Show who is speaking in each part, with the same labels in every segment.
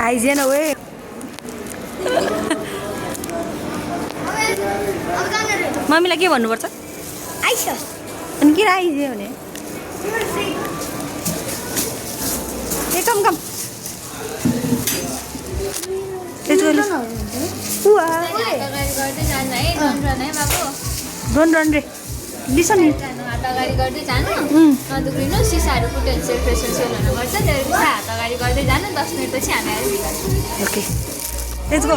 Speaker 1: eigen ओए मम्मीलाई के भन्नुपर्छ
Speaker 2: आइस
Speaker 1: अनि किन आइजे भने ए कम कम डोन्ट रन रे लिसन नि
Speaker 3: हात अगाडि गर्दै जानु नदुख्रिनु सिसाहरू फुट्यो भने सेल्फ प्रेसर सेल हुनुपर्छ त्यहाँदेखि हात अगाडि गर्दै जानु 10 मिनटपछि हामी आइपुग्छौँ
Speaker 1: ओके लेट्स गो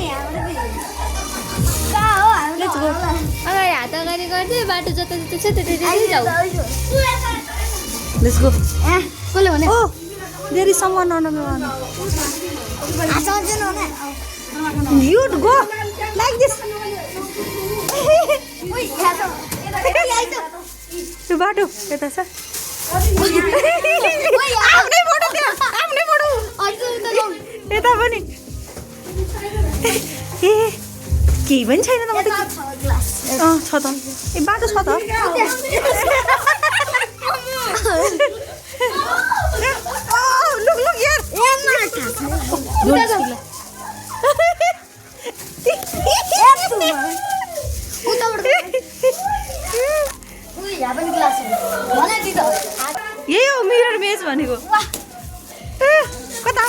Speaker 3: अगाडि हात अगाडि गर्दै बाटो जता जता छ त्यतै जाऊ
Speaker 1: लेट्स गो
Speaker 2: कसले भने
Speaker 1: oh there is someone on the one you go like this त्यो बाटो यता छ आफ्नै फोटो त्यहाँ आफ्नै फोटो यता पनि ए केही पनि छैन त म त छ त ए बाटो छ त लुक लुक यार यही हो मिरर मेज भनेको कता